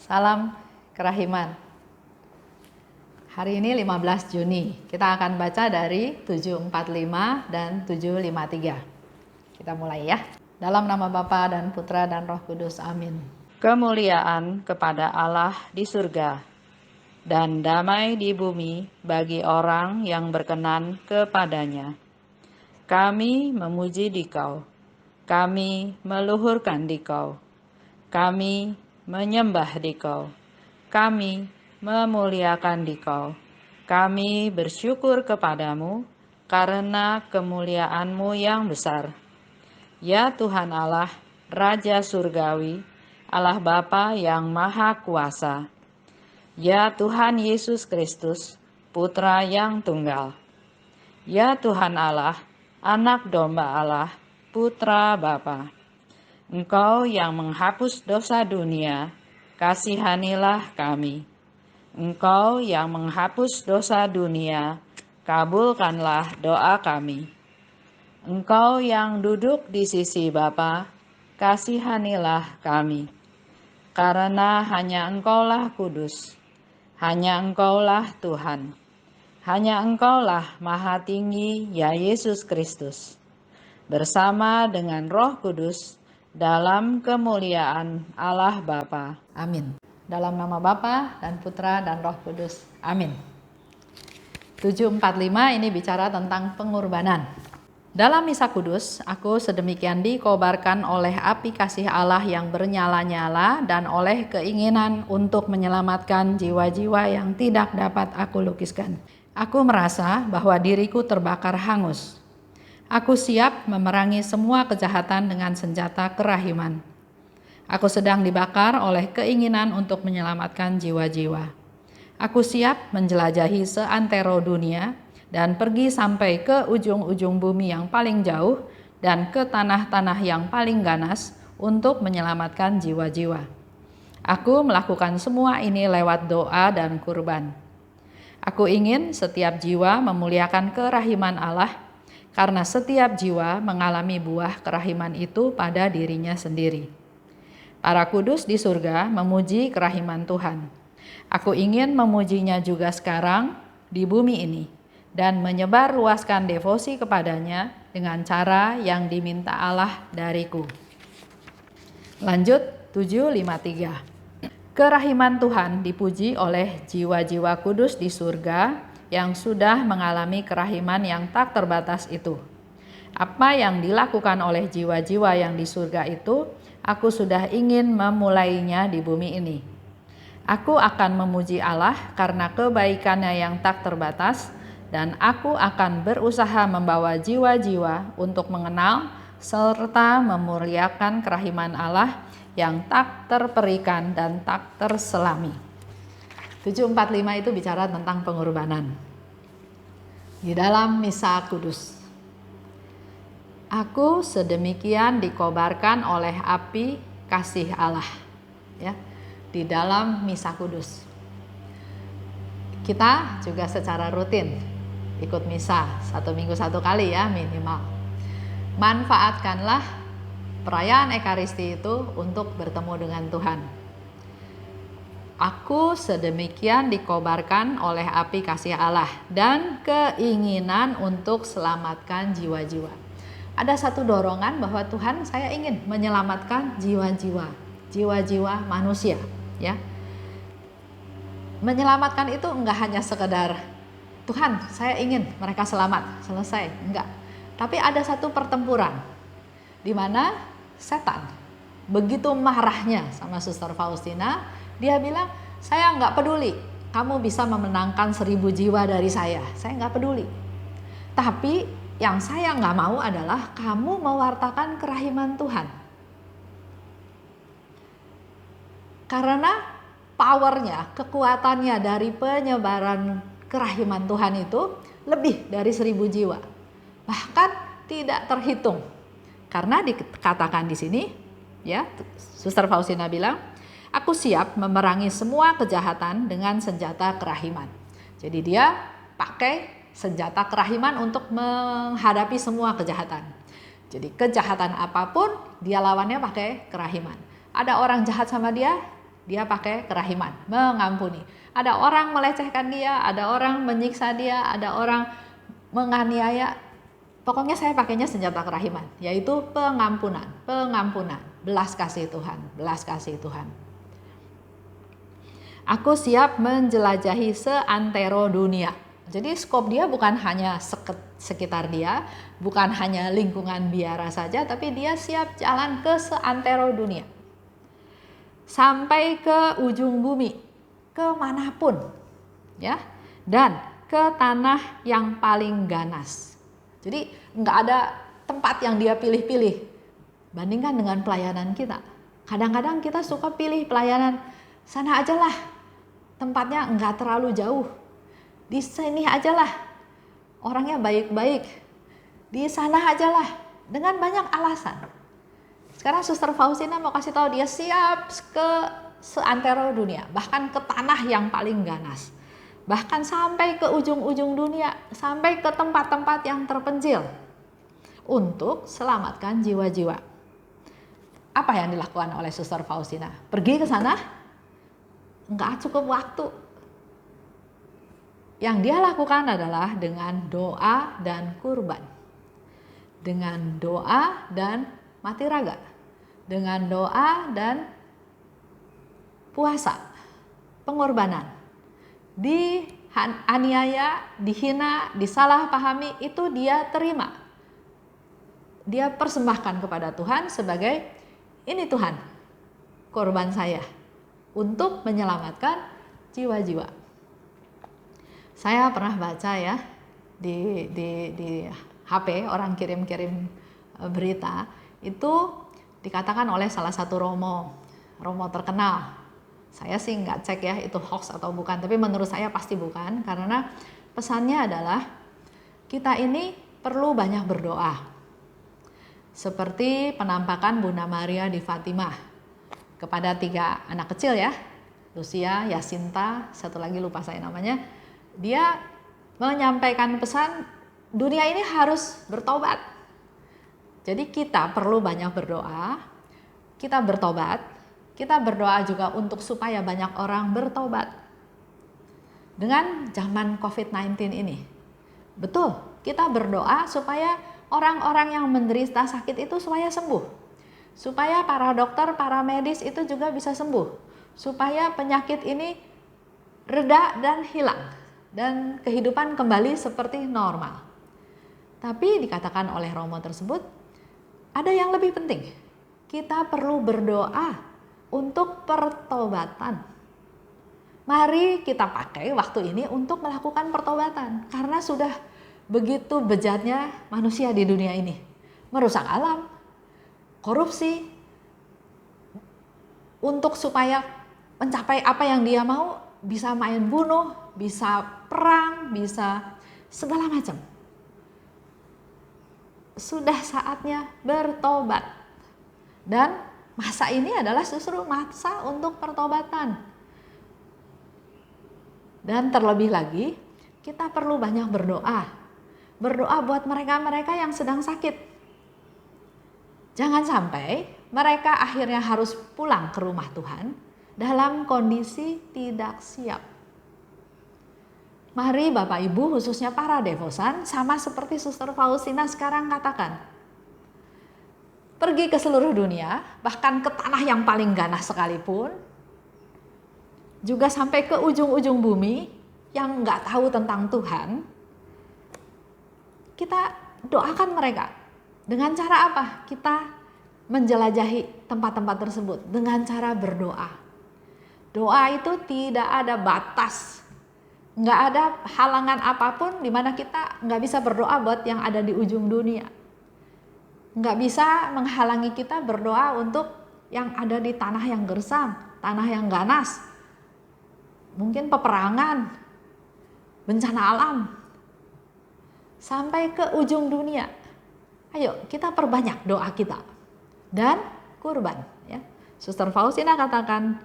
Salam kerahiman. Hari ini 15 Juni. Kita akan baca dari 745 dan 753. Kita mulai ya. Dalam nama Bapa dan Putra dan Roh Kudus. Amin. Kemuliaan kepada Allah di surga dan damai di bumi bagi orang yang berkenan kepadanya. Kami memuji Dikau. Kami meluhurkan Dikau. Kami menyembah Dikau. Kami memuliakan Dikau. Kami bersyukur kepadamu karena kemuliaan-Mu yang besar. Ya Tuhan Allah, Raja Surgawi, Allah Bapa yang Maha Kuasa. Ya Tuhan Yesus Kristus, Putra yang Tunggal. Ya Tuhan Allah, Anak Domba Allah, Putra Bapa. Engkau yang menghapus dosa dunia, kasihanilah kami. Engkau yang menghapus dosa dunia, kabulkanlah doa kami. Engkau yang duduk di sisi Bapa, kasihanilah kami. Karena hanya Engkaulah kudus, hanya Engkaulah Tuhan, hanya Engkaulah Maha Tinggi, ya Yesus Kristus. Bersama dengan Roh Kudus, dalam kemuliaan Allah Bapa. Amin. Dalam nama Bapa dan Putra dan Roh Kudus. Amin. 745 ini bicara tentang pengorbanan. Dalam misa kudus, aku sedemikian dikobarkan oleh api kasih Allah yang bernyala-nyala dan oleh keinginan untuk menyelamatkan jiwa-jiwa yang tidak dapat aku lukiskan. Aku merasa bahwa diriku terbakar hangus. Aku siap memerangi semua kejahatan dengan senjata kerahiman. Aku sedang dibakar oleh keinginan untuk menyelamatkan jiwa-jiwa. Aku siap menjelajahi seantero dunia dan pergi sampai ke ujung-ujung bumi yang paling jauh dan ke tanah-tanah yang paling ganas untuk menyelamatkan jiwa-jiwa. Aku melakukan semua ini lewat doa dan kurban. Aku ingin setiap jiwa memuliakan kerahiman Allah, karena setiap jiwa mengalami buah kerahiman itu pada dirinya sendiri. Para kudus di surga memuji kerahiman Tuhan. Aku ingin memujinya juga sekarang di bumi ini dan menyebar luaskan devosi kepadanya dengan cara yang diminta Allah dariku. Lanjut 753. Kerahiman Tuhan dipuji oleh jiwa-jiwa kudus di surga yang sudah mengalami kerahiman yang tak terbatas itu. Apa yang dilakukan oleh jiwa-jiwa yang di surga itu, aku sudah ingin memulainya di bumi ini. Aku akan memuji Allah karena kebaikannya yang tak terbatas, dan aku akan berusaha membawa jiwa-jiwa untuk mengenal serta memuliakan kerahiman Allah yang tak terperikan dan tak terselami. 745 itu bicara tentang pengorbanan. Di dalam misa kudus. Aku sedemikian dikobarkan oleh api kasih Allah. Ya, di dalam misa kudus. Kita juga secara rutin ikut misa 1 minggu 1 kali ya minimal. Manfaatkanlah perayaan Ekaristi itu untuk bertemu dengan Tuhan. Aku sedemikian dikobarkan oleh api kasih Allah dan keinginan untuk selamatkan jiwa-jiwa. Ada satu dorongan bahwa Tuhan, saya ingin menyelamatkan jiwa-jiwa manusia, ya. Menyelamatkan itu enggak hanya sekedar Tuhan, saya ingin mereka selamat, selesai, enggak. Tapi ada satu pertempuran di mana setan begitu marahnya sama Suster Faustina. Dia bilang, saya nggak peduli kamu bisa memenangkan 1000 jiwa dari saya nggak peduli. Tapi yang saya nggak mau adalah kamu mewartakan kerahiman Tuhan. Karena powernya, kekuatannya dari penyebaran kerahiman Tuhan itu lebih dari 1000 jiwa. Bahkan tidak terhitung. Karena dikatakan di sini, ya, Suster Faustina bilang, aku siap memerangi semua kejahatan dengan senjata kerahiman. Jadi dia pakai senjata kerahiman untuk menghadapi semua kejahatan. Jadi kejahatan apapun dia lawannya pakai kerahiman. Ada orang jahat sama dia, Dia pakai kerahiman, mengampuni. Ada orang melecehkan dia, ada orang menyiksa dia, ada orang menganiaya. Pokoknya saya pakainya senjata kerahiman, yaitu pengampunan, belas kasih Tuhan, belas kasih Tuhan. Aku siap menjelajahi seantero dunia. Jadi skop dia bukan hanya sekitar dia, bukan hanya lingkungan biara saja, tapi dia siap jalan ke seantero dunia. Sampai ke ujung bumi, kemanapun, ya, dan ke tanah yang paling ganas. Jadi nggak ada tempat yang dia pilih-pilih. Bandingkan dengan pelayanan kita. Kadang-kadang kita suka pilih pelayanan sana aja lah, tempatnya nggak terlalu jauh. Di sini aja lah, orangnya baik-baik. Di sana aja lah, dengan banyak alasan. Sekarang Suster Faustina mau kasih tahu dia siap ke seantero dunia, bahkan ke tanah yang paling ganas. Bahkan sampai ke ujung-ujung dunia, sampai ke tempat-tempat yang terpencil untuk selamatkan jiwa-jiwa. Apa yang dilakukan oleh Suster Faustina? Pergi ke sana? Enggak cukup waktu. Yang dia lakukan adalah dengan doa dan kurban. Dengan doa dan mati raga. Dengan doa dan puasa, pengorbanan. Dianiaya, dihina, disalahpahami, itu dia terima. Dia persembahkan kepada Tuhan sebagai, ini Tuhan, korban saya untuk menyelamatkan jiwa-jiwa. Saya pernah baca ya di HP, orang kirim-kirim berita, itu dikatakan oleh salah satu romo terkenal. Saya sih nggak cek ya itu hoax atau bukan, tapi menurut saya pasti bukan, karena pesannya adalah kita ini perlu banyak berdoa. Seperti penampakan Bunda Maria di Fatimah kepada 3 anak kecil ya, Lucia, Yasinta, satu lagi lupa saya namanya. Dia menyampaikan pesan dunia ini harus bertobat. Jadi kita perlu banyak berdoa, kita bertobat. Kita berdoa juga untuk supaya banyak orang bertobat. Dengan zaman COVID-19 ini. Betul, kita berdoa supaya orang-orang yang menderita sakit itu supaya sembuh. Supaya para dokter, para medis itu juga bisa sembuh. Supaya penyakit ini reda dan hilang. Dan kehidupan kembali seperti normal. Tapi dikatakan oleh romo tersebut, ada yang lebih penting. Kita perlu berdoa untuk pertobatan. Mari kita pakai waktu ini untuk melakukan pertobatan. Karena sudah begitu bejatnya manusia di dunia ini. Merusak alam, korupsi. Untuk supaya mencapai apa yang dia mau, bisa main bunuh, bisa perang, bisa segala macam. Sudah saatnya bertobat. Dan masa ini adalah justru masa untuk pertobatan. Dan terlebih lagi, kita perlu banyak berdoa. Berdoa buat mereka-mereka yang sedang sakit. Jangan sampai mereka akhirnya harus pulang ke rumah Tuhan dalam kondisi tidak siap. Mari Bapak Ibu, khususnya para devosan, sama seperti Suster Faustina sekarang katakan, pergi ke seluruh dunia, bahkan ke tanah yang paling ganas sekalipun, juga sampai ke ujung-ujung bumi yang nggak tahu tentang Tuhan. Kita doakan mereka. Dengan cara apa? Kita menjelajahi tempat-tempat tersebut dengan cara berdoa. Doa itu tidak ada batas, nggak ada halangan apapun di mana kita nggak bisa berdoa buat yang ada di ujung dunia. Nggak bisa menghalangi kita berdoa untuk yang ada di tanah yang gersang, tanah yang ganas. Mungkin peperangan, bencana alam, sampai ke ujung dunia. Ayo kita perbanyak doa kita. Dan kurban. Ya. Suster Faustina katakan,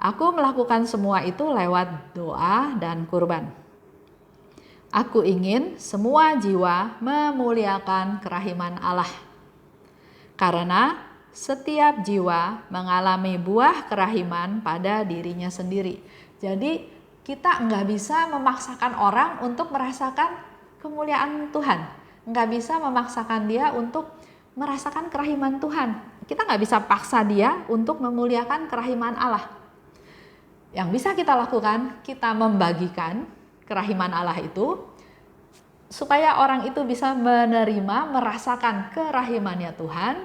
aku melakukan semua itu lewat doa dan kurban. Aku ingin semua jiwa memuliakan kerahiman Allah. Karena setiap jiwa mengalami buah kerahiman pada dirinya sendiri. Jadi kita nggak bisa memaksakan orang untuk merasakan kemuliaan Tuhan. Nggak bisa memaksakan dia untuk merasakan kerahiman Tuhan. Kita nggak bisa paksa dia untuk memuliakan kerahiman Allah. Yang bisa kita lakukan, kita membagikan kerahiman Allah itu supaya orang itu bisa menerima, merasakan kerahimannya Tuhan,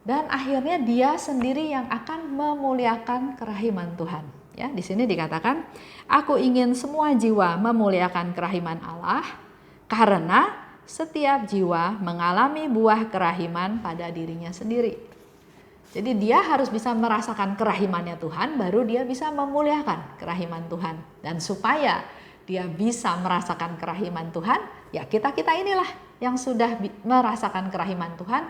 dan akhirnya dia sendiri yang akan memuliakan kerahiman Tuhan. Ya, di sini dikatakan, aku ingin semua jiwa memuliakan kerahiman Allah, karena setiap jiwa mengalami buah kerahiman pada dirinya sendiri. Jadi dia harus bisa merasakan kerahimannya Tuhan, baru dia bisa memuliakan kerahiman Tuhan. Dan supaya dia bisa merasakan kerahiman Tuhan, ya kita inilah yang sudah merasakan kerahiman Tuhan,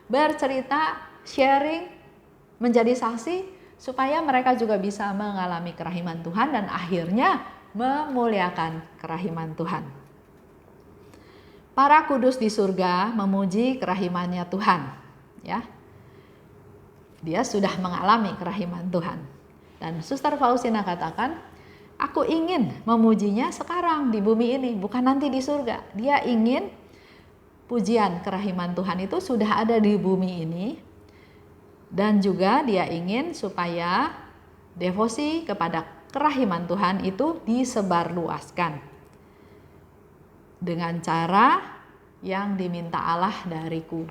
bercerita, sharing, menjadi saksi, supaya mereka juga bisa mengalami kerahiman Tuhan dan akhirnya memuliakan kerahiman Tuhan. Para kudus di surga memuji kerahimannya Tuhan. Ya, dia sudah mengalami kerahiman Tuhan. Dan Suster Faustina katakan, aku ingin memujinya sekarang di bumi ini, bukan nanti di surga. Dia ingin pujian kerahiman Tuhan itu sudah ada di bumi ini. Dan juga dia ingin supaya devosi kepada kerahiman Tuhan itu disebarluaskan dengan cara yang diminta Allah dariku.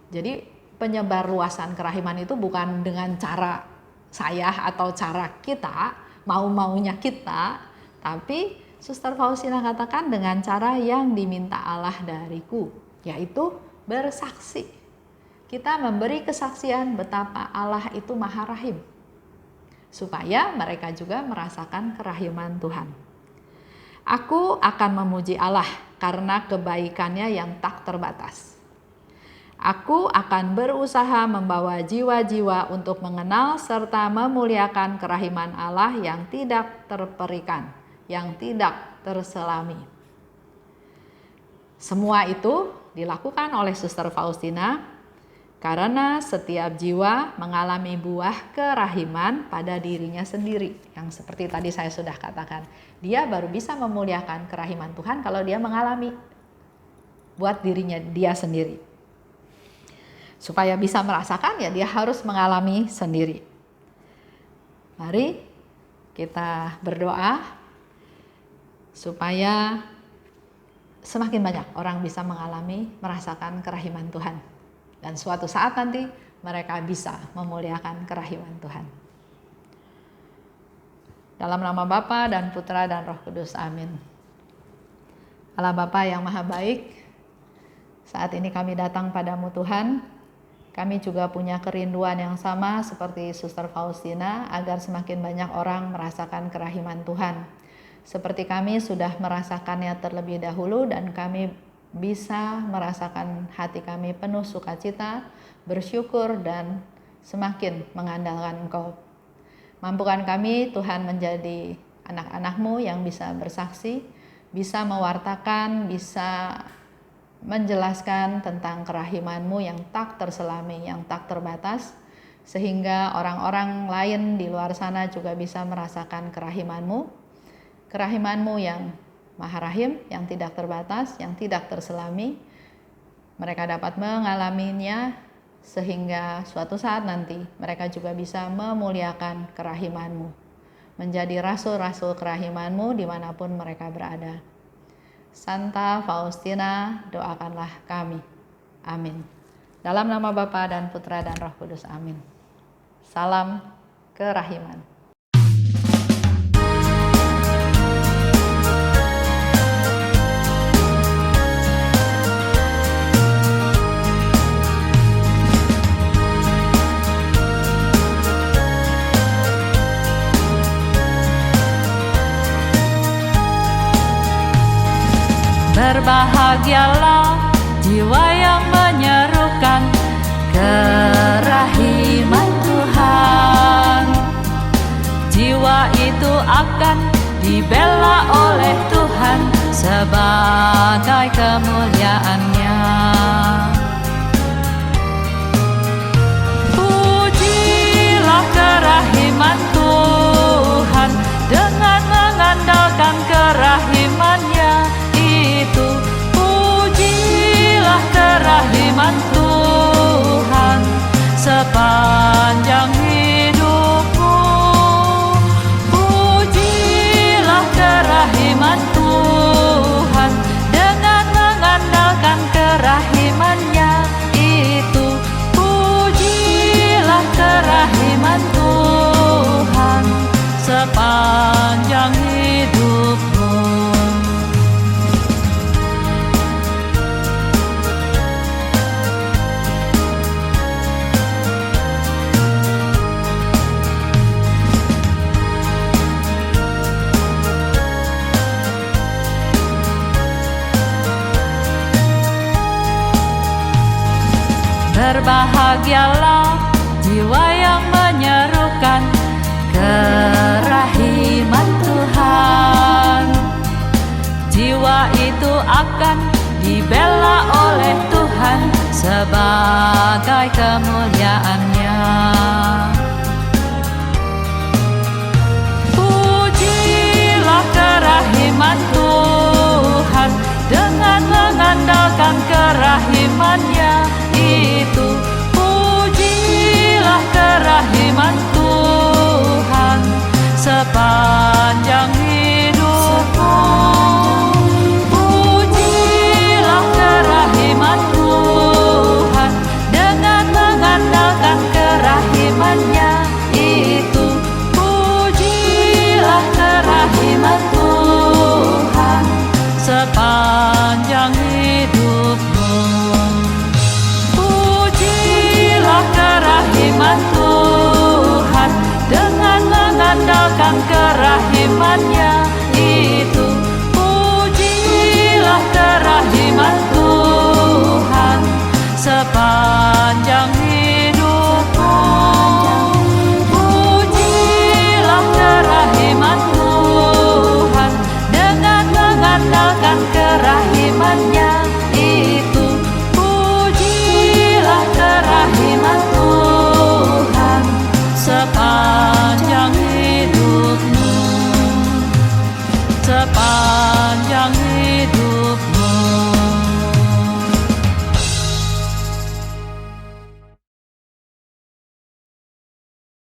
Jadi penyebarluasan kerahiman itu bukan dengan cara saya atau cara kita, mau-maunya kita, tapi Suster Faustina katakan dengan cara yang diminta Allah dariku, yaitu bersaksi. Kita memberi kesaksian betapa Allah itu Maha Rahim, supaya mereka juga merasakan kerahiman Tuhan. Aku akan memuji Allah karena kebaikannya yang tak terbatas. Aku akan berusaha membawa jiwa-jiwa untuk mengenal serta memuliakan kerahiman Allah yang tidak terperikan, yang tidak terselami. Semua itu dilakukan oleh Suster Faustina karena setiap jiwa mengalami buah kerahiman pada dirinya sendiri. Yang seperti tadi saya sudah katakan, dia baru bisa memuliakan kerahiman Tuhan kalau dia mengalami buat dirinya dia sendiri. Supaya bisa merasakan, ya dia harus mengalami sendiri. Mari kita berdoa supaya semakin banyak orang bisa mengalami, merasakan kerahiman Tuhan. Dan suatu saat nanti mereka bisa memuliakan kerahiman Tuhan. Dalam nama Bapa dan Putra dan Roh Kudus, amin. Allah Bapa yang Maha Baik, saat ini kami datang padamu Tuhan. Kami juga punya kerinduan yang sama seperti Suster Faustina, agar semakin banyak orang merasakan kerahiman Tuhan. Seperti kami sudah merasakannya terlebih dahulu, dan kami bisa merasakan hati kami penuh sukacita, bersyukur, dan semakin mengandalkan Engkau. Mampukan kami Tuhan menjadi anak-anak-Mu yang bisa bersaksi, bisa mewartakan, bisa menjelaskan tentang kerahiman-Mu yang tak terselami, yang tak terbatas, sehingga orang-orang lain di luar sana juga bisa merasakan kerahiman-Mu, kerahiman-Mu yang Maha Rahim, yang tidak terbatas, yang tidak terselami. Mereka dapat mengalaminya sehingga suatu saat nanti mereka juga bisa memuliakan kerahiman-Mu, menjadi rasul-rasul kerahiman-Mu dimanapun mereka berada. Santa Faustina, doakanlah kami. Amin. Dalam nama Bapa dan Putra dan Roh Kudus, amin. Salam kerahiman. Berbahagialah jiwa yang menyerukan kerahiman Tuhan. Jiwa itu akan dibela oleh Tuhan sebagai kemuliaan-Nya. kerahiman Tuhan, dengan mengandalkan kerahiman-Nya itu. Pujilah kerahiman Tuhan sepanjang hidupmu. Pujilah kerahiman Tuhan, dengan mengandalkan kerahiman-Nya itu. Pujilah kerahiman Tuhan sepanjang hidupmu. Berbahagialah jiwa yang menyerukan kerahiman Tuhan. Jiwa itu akan dibela oleh Tuhan sebagai kemuliaan-Nya. Pujilah kerahiman Tuhan, dengan mengandalkan kerahiman-Nya itu. Pujilah kerahiman Tuhan sepanjang hidupmu. Pujilah kerahiman Tuhan, dengan mengandalkan kerahiman-Nya itu. Pujilah kerahiman Tuhan sepanjang hidupmu. Pujilah kerahiman Tuhan, dengan mengandalkan kerahiman-Nya itu. Pujilah kerahiman Tuhan sepanjang hidupmu. Pujilah kerahiman Tuhan, dengan mengandalkan kerahiman-Nya itu. Pujilah kerahiman Tuhan sepanjang hidupmu.